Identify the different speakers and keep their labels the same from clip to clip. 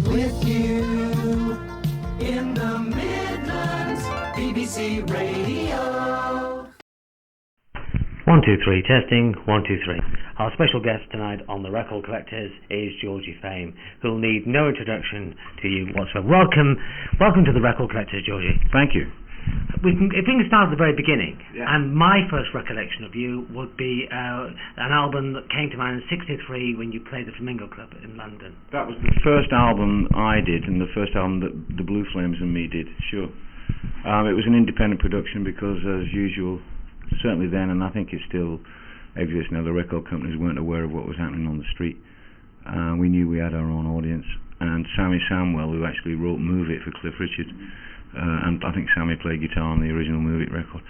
Speaker 1: with you in the Midlands, BBC Radio.
Speaker 2: 1, 2, 3, testing, 1, 2, 3. Our special guest tonight on The Record Collectors is Georgie Fame, who'll need no introduction to you whatsoever. Welcome to The Record Collectors, Georgie.
Speaker 3: Thank you.
Speaker 2: If we can start at the very beginning,
Speaker 3: yeah.
Speaker 2: And my first recollection of you would be an album that came to mind in '63 when you played the Flamingo Club in London.
Speaker 3: That was the first album I did, and the first album that the Blue Flames and me did, sure. It was an independent production because, as usual, certainly then, and I think it still exists now, the record companies weren't aware of what was happening on the street. We knew we had our own audience, and Sammy Samwell, who actually wrote Move It for Cliff Richard, and I think Sammy played guitar on the original Move It record.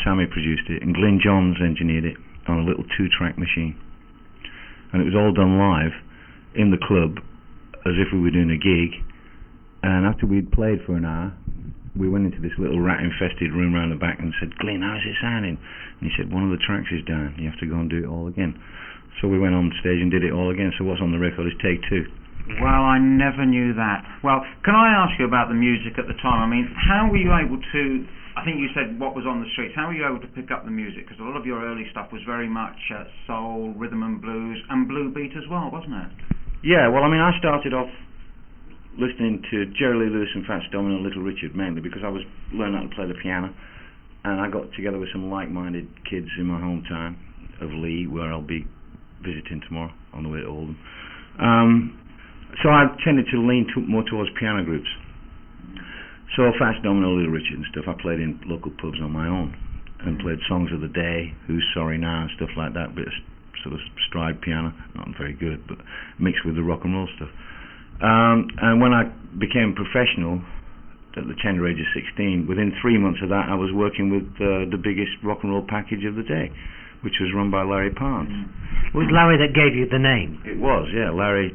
Speaker 3: Sammy produced it, and Glyn Johns engineered it on a little 2-track machine. And it was all done live in the club as if we were doing a gig. And after we'd played for an hour, we went into this little rat-infested room round the back and said, "Glyn, how's it sounding?" And he said, "One of the tracks is down. You have to go and do it all again." So we went on stage and did it all again. So what's on the record is take 2.
Speaker 4: Well, I never knew that. Well, can I ask you about the music at the time? I mean, how were you able to, I think you said what was on the streets, how were you able to pick up the music? Because a lot of your early stuff was very much soul, rhythm and blues, and blue beat as well, wasn't it?
Speaker 3: Yeah, well, I mean, I started off listening to Jerry Lee Lewis and Fats Domino and Little Richard mainly because I was learning how to play the piano, and I got together with some like-minded kids in my hometown of Lee, where I'll be visiting tomorrow on the way to Oldham. So I tended to lean more towards piano groups. So Fats Domino, Little Richard and stuff, I played in local pubs on my own and played Songs of the Day, Who's Sorry Now and stuff like that, but sort of stride piano, not very good, but mixed with the rock and roll stuff. And when I became professional at the tender age of 16, within 3 months of that I was working with the biggest rock and roll package of the day, which was run by Larry Parnes.
Speaker 2: It was Larry that gave you the name?
Speaker 3: It was, yeah. Larry,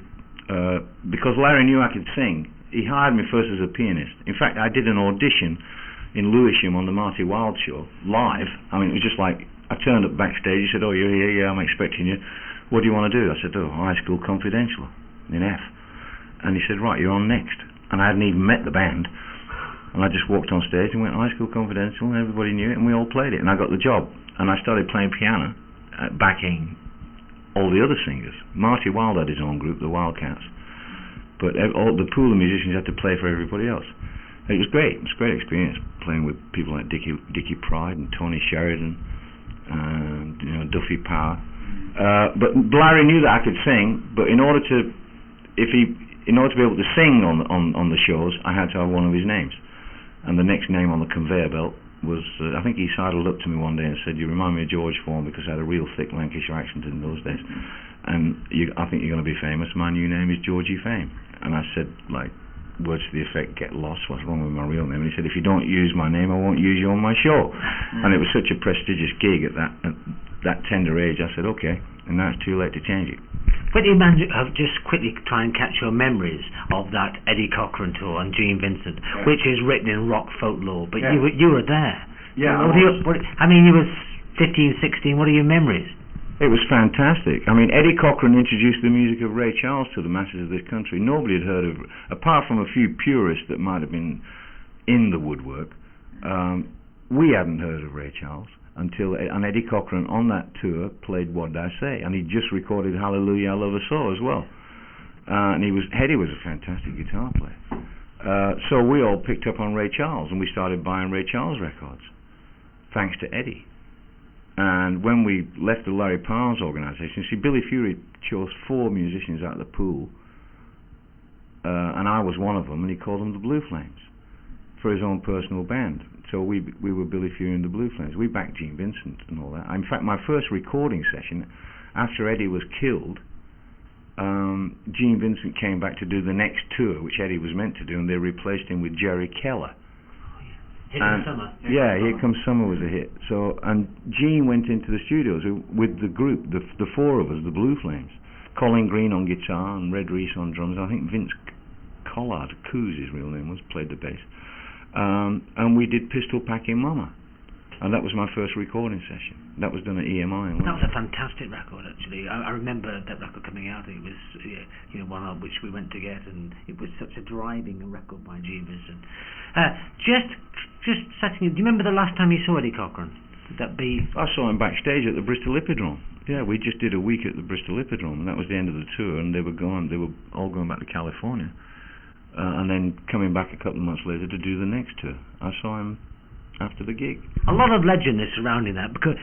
Speaker 3: because Larry knew I could sing, he hired me first as a pianist. In fact, I did an audition in Lewisham on the Marty Wilde show, live. I mean, it was just like, I turned up backstage, he said, "Oh, you're here, yeah, I'm expecting you. What do you want to do?" I said, "Oh, High School Confidential," in F. And he said, "Right, you're on next." And I hadn't even met the band. And I just walked on stage and went, "High School Confidential," and everybody knew it, and we all played it, and I got the job. And I started playing piano, backing all the other singers. Marty Wilde had his own group, the Wildcats, but all the pool of musicians had to play for everybody else. It was great. It was a great experience playing with people like Dickie Pride and Tony Sheridan and Duffy Power. But Larry knew that I could sing, but in order to be able to sing on the shows, I had to have one of his names. And the next name on the conveyor belt was, I think he sidled up to me one day and said, "You remind me of George Ford," because I had a real thick Lancashire accent in those days. "And I think you're going to be famous. My new name is Georgie Fame." And I said, like, words to the effect, "Get lost, what's wrong with my real name?" And he said, "If you don't use my name, I won't use you on my show." And it was such a prestigious gig at that tender age, I said, okay, and now it's too late to change it.
Speaker 2: But you managed just quickly try and catch your memories of that Eddie Cochran tour and Gene Vincent, which is written in rock folklore, but you were there.
Speaker 3: Yeah.
Speaker 2: You were 15, 16, what are your memories?
Speaker 3: It was fantastic. I mean, Eddie Cochran introduced the music of Ray Charles to the masses of this country. Nobody had heard of, apart from a few purists that might have been in the woodwork, we hadn't heard of Ray Charles until, and Eddie Cochran on that tour played What Did I Say, and he just recorded Hallelujah, I Love Her So as well. And Eddie was a fantastic guitar player. So we all picked up on Ray Charles, and we started buying Ray Charles records, thanks to Eddie. And when we left the Larry Parnes organisation, see, Billy Fury chose 4 musicians out of the pool, and I was one of them, and he called them the Blue Flames for his own personal band. So we were Billy Fury and the Blue Flames. We backed Gene Vincent and all that. In fact, my first recording session, after Eddie was killed, Gene Vincent came back to do the next tour, which Eddie was meant to do, and they replaced him with Jerry Keller.
Speaker 2: Hit in Summer.
Speaker 3: Yeah, Here Comes Summer was a hit. So, and Gene went into the studios with the group, the 4 of us, the Blue Flames. Colin Green on guitar and Red Reese on drums. I think Vince Collard, Coos his real name was, played the bass. And we did Pistol Packing Mama. And that was my first recording session. That was done at EMI.
Speaker 2: That was a fantastic record, actually. I remember that record coming out. It was, one of which we went to get, and it was such a driving record by Jeebus. And just setting. Do you remember the last time you saw Eddie Cochran? Would that be?
Speaker 3: I saw him backstage at the Bristol Hippodrome. Yeah, we just did a week at the Bristol Hippodrome, and that was the end of the tour. And they were all going back to California, and then coming back a couple of months later to do the next tour. I saw him after the gig.
Speaker 2: A lot of legend is surrounding that, because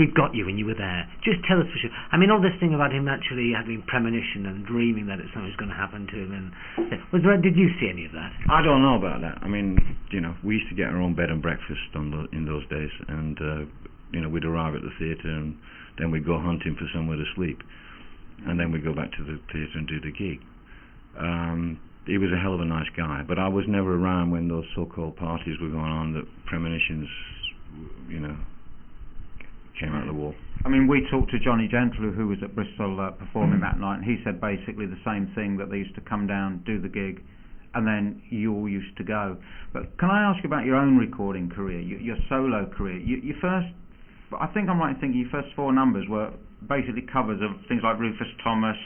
Speaker 2: we've got you and you were there. Just tell us for sure. I mean, all this thing about him actually having premonition and dreaming that something's going to happen to him, and did you see any of that?
Speaker 3: I don't know about that. I mean, we used to get our own bed and breakfast in those days, and we'd arrive at the theatre, and then we'd go hunting for somewhere to sleep, and then we'd go back to the theatre and do the gig. He was a hell of a nice guy, but I was never around when those so-called parties were going on that premonitions, came out of the wall.
Speaker 4: I mean, we talked to Johnny Gentle, who was at Bristol performing that night, and he said basically the same thing, that they used to come down, do the gig, and then you all used to go. But can I ask you about your own recording career, your solo career? Your first, I think I'm right in thinking your first 4 numbers were basically covers of things like Rufus Thomas,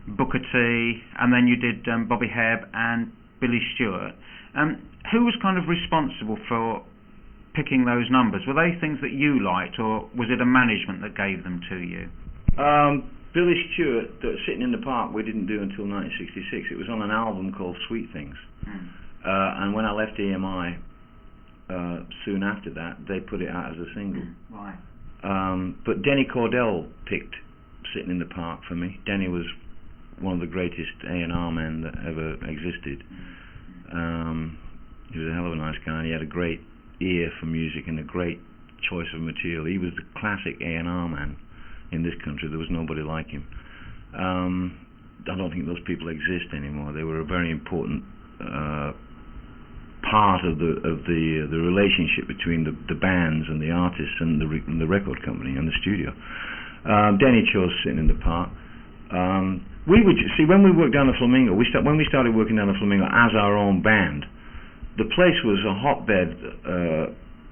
Speaker 4: Booker T, and then you did Bobby Hebb and Billy Stewart. Who was kind of responsible for picking those numbers? Were they things that you liked, or was it a management that gave them to you?
Speaker 3: Billy Stewart, Sitting in the Park, we didn't do until 1966. It was on an album called Sweet Things. And when I left EMI, soon after that, they put it out as a single.
Speaker 4: Right.
Speaker 3: But Denny Cordell picked Sitting in the Park for me. Denny was one of the greatest A&R men that ever existed. He was a hell of a nice guy, and he had a great ear for music and a great choice of material. He was the classic A&R man in this country. There was nobody like him. I don't think those people exist anymore. They were a very important part of the relationship between the bands and the artists and the record company and the studio. Denny chose Sitting in the Park. We would see, when we worked down the Flamingo, when we started working down the Flamingo as our own band, the place was a hotbed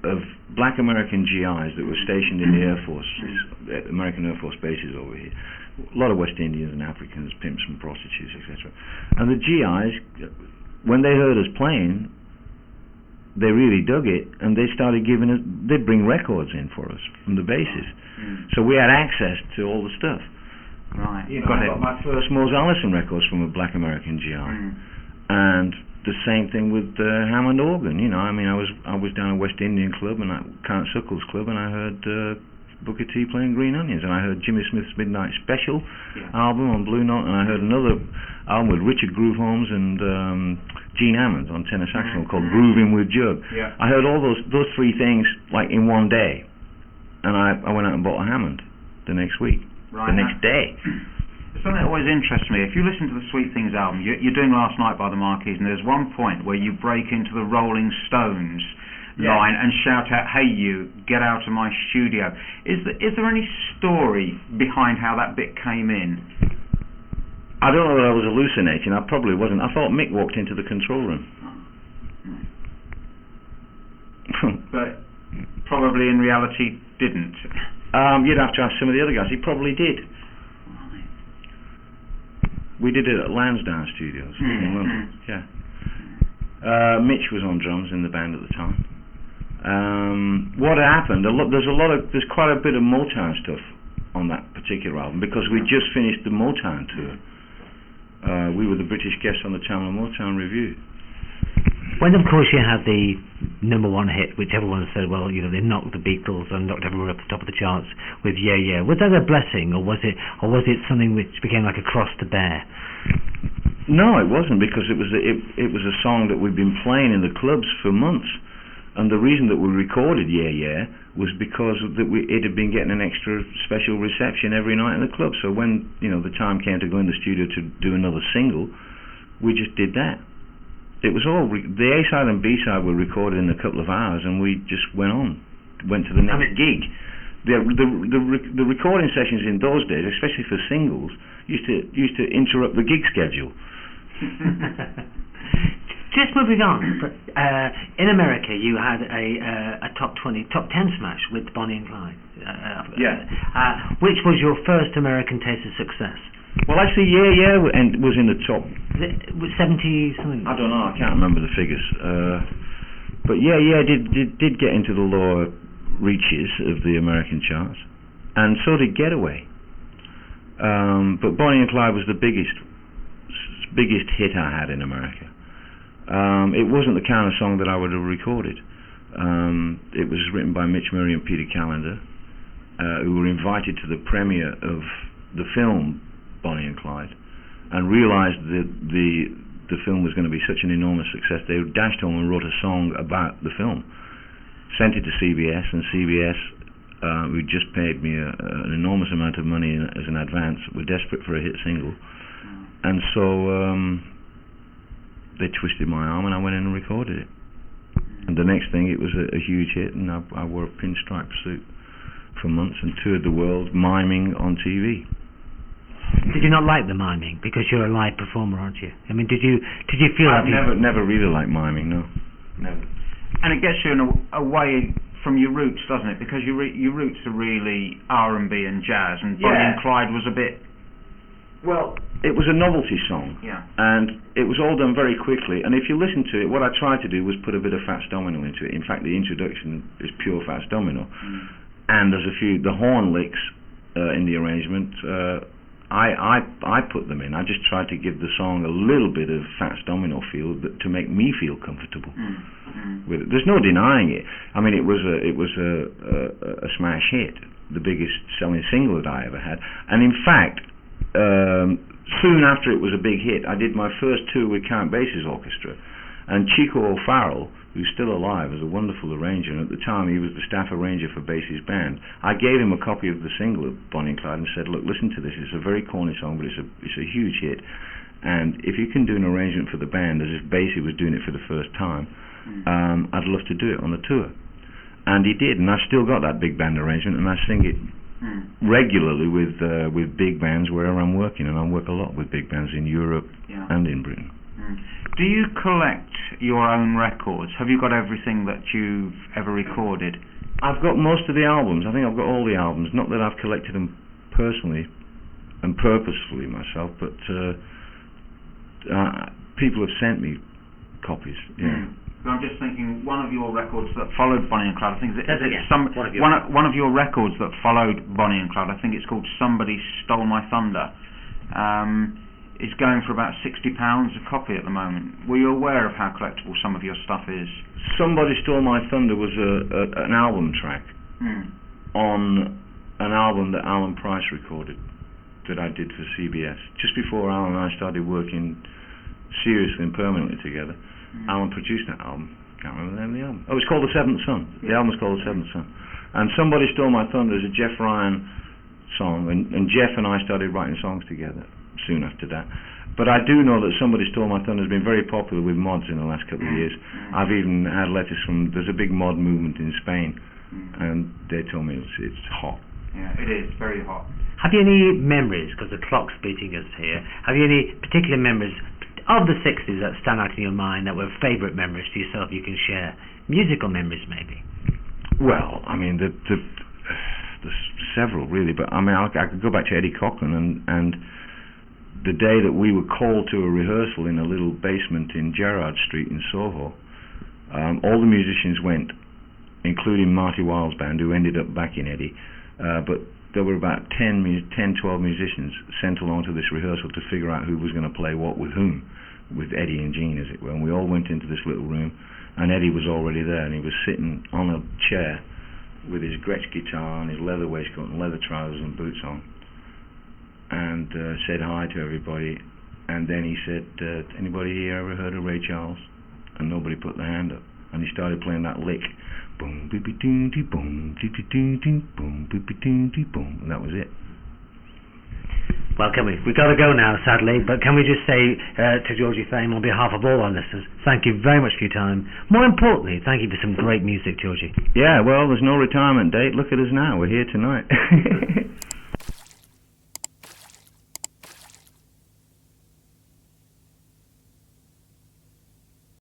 Speaker 3: of black American GIs that were stationed in the Air Force, American Air Force bases over here. A lot of West Indians and Africans, pimps and prostitutes, etc. And the GIs, when they heard us playing, they really dug it, and they started they'd bring records in for us from the bases. So we had access to all the stuff.
Speaker 4: Right.
Speaker 3: I got my first Mose Allison records from a black American GI, and the same thing with Hammond organ. I was down at West Indian Club and at Count Suckles Club, and I heard Booker T playing Green Onions, and I heard Jimmy Smith's Midnight Special album on Blue Note, and I heard another album with Richard Groove Holmes and Gene Ammons on tenor saxophone called Grooving with Jug.
Speaker 4: Yeah.
Speaker 3: I heard all those 3 things like in one day, and I went out and bought a Hammond the next week.
Speaker 4: Right.
Speaker 3: The next day.
Speaker 4: Something that always interests me, if you listen to the Sweet Things album, you're doing Last Night by the Marquis, and there's one point where you break into the Rolling Stones line and shout out, "Hey you, get out of my studio." Is there any story behind how that bit came in?
Speaker 3: I don't know that I was hallucinating. I probably wasn't. I thought Mick walked into the control room.
Speaker 4: But probably in reality didn't.
Speaker 3: You'd have to ask some of the other guys. He probably did. We did it at Lansdowne Studios in London. Yeah. Mitch was on drums in the band at the time. What happened? There's quite a bit of Motown stuff on that particular album, because we just finished the Motown tour. We were the British guests on the Channel Motown Review.
Speaker 2: When, of course, you had the #1 hit, which everyone said, well, they knocked the Beatles and knocked everyone up the top of the charts with Yeah Yeah. Was that a blessing, or was it something which became like a cross to bear?
Speaker 3: No, it wasn't, because it was a song that we'd been playing in the clubs for months, and the reason that we recorded Yeah Yeah was because it had been getting an extra special reception every night in the club. So when the time came to go in the studio to do another single, we just did that. It was all the A side and B side were recorded in a couple of hours, and we just went to the next gig. The recording sessions in those days, especially for singles, used to interrupt the gig schedule.
Speaker 2: Just moving on, in America you had a top 20, top 10 smash with Bonnie and Clyde. Which was your first American taste of success?
Speaker 3: Well, actually, and was in the top.
Speaker 2: It was 70 something.
Speaker 3: I don't know. I can't remember the figures. But did get into the lower reaches of the American charts, and so did Getaway. But Bonnie and Clyde was the biggest hit I had in America. It wasn't the kind of song that I would have recorded. It was written by Mitch Murray and Peter Callender, who were invited to the premiere of the film Bonnie and Clyde, and realised that the film was going to be such an enormous success. They dashed home and wrote a song about the film, sent it to CBS, and CBS, who just paid me an enormous amount of money as an advance, were desperate for a hit single, and so they twisted my arm and I went in and recorded it. And the next thing, it was a huge hit, and I wore a pinstripe suit for months and toured the world miming on TV.
Speaker 2: Did you not like the miming? Because you're a live performer, aren't you? I mean, did you feel
Speaker 3: I've never really liked miming, no. Never.
Speaker 4: And it gets you away from your roots, doesn't it? Because your roots are really R&B and jazz, and Bonnie and Clyde was a bit...
Speaker 3: Well, it was a novelty song, and it was all done very quickly. And if you listen to it, what I tried to do was put a bit of Fats Domino into it. In fact, the introduction is pure Fats Domino, and there's the horn licks in the arrangement. I put them in. I just tried to give the song a little bit of Fats Domino feel, but to make me feel comfortable with it. There's no denying it. I mean, it was a smash hit, the biggest selling single that I ever had. And in fact, soon after it was a big hit, I did my first tour with Count Basie's orchestra, and Chico O'Farrell, who's still alive, was a wonderful arranger, and at the time he was the staff arranger for Basie's band. I gave him a copy of the single of Bonnie and Clyde and said, look, listen to this, it's a very corny song, but it's a huge hit, and if you can do an arrangement for the band as if Basie was doing it for the first time, I'd love to do it on the tour. And he did, and I've still got that big band arrangement, and I sing it regularly with big bands wherever I'm working, and I work a lot with big bands in Europe and in Britain.
Speaker 4: Do you collect your own records? Have you got everything that you've ever recorded?
Speaker 3: I've got most of the albums. I think I've got all the albums. Not that I've collected them personally and purposefully myself, but people have sent me copies.
Speaker 4: I'm just thinking, one of your records that followed Bonnie and Clyde, I think one of your records that followed Bonnie and Clyde, I think it's called Somebody Stole My Thunder, is going for about £60 a copy at the moment. Were you aware of how collectible some of your stuff is?
Speaker 3: Somebody Stole My Thunder was an album track on an album that Alan Price recorded that I did for CBS. Just before Alan and I started working seriously and permanently together, Alan produced that album. Can't remember the name of the album. Oh, it's called The Seventh Son. The album is called The Seventh Son. And Somebody Stole My Thunder is a Jeff Ryan song, and Jeff and I started writing songs together soon after that. But I do know that Somebody Stole My Thunder has been very popular with mods in the last couple of years. I've even had letters from, there's a big mod movement in Spain, and they told me it's hot.
Speaker 4: Yeah, it is very hot.
Speaker 2: Have you any memories, because the clock's beating us here, have you any particular memories of the 60s that stand out in your mind that were favourite memories to yourself you can share? Musical memories, maybe?
Speaker 3: Well, I mean, there's several, really, but I mean, I could go back to Eddie Cochran and the day that we were called to a rehearsal in a little basement in Gerrard Street in Soho. All the musicians went, including Marty Wilde's band, who ended up backing Eddie, but there were about 10, 12 musicians sent along to this rehearsal to figure out who was going to play what with whom, with Eddie and Gene, as it were. And we all went into this little room, and Eddie was already there, and he was sitting on a chair with his Gretsch guitar and his leather waistcoat and leather trousers and boots on, and said hi to everybody. And then he said, anybody here ever heard of Ray Charles? And nobody put their hand up. And he started playing that lick, boom, boopy doo doo, boom, doo doo doo doo, boom, boopy doo doo, boom, and that was it.
Speaker 2: Well, we've got to go now, sadly, but can we just say to Georgie Fame, on behalf of all our listeners, thank you very much for your time. More importantly, thank you for some great music, Georgie.
Speaker 3: Yeah, well, there's no retirement date. Look at us now. We're here tonight.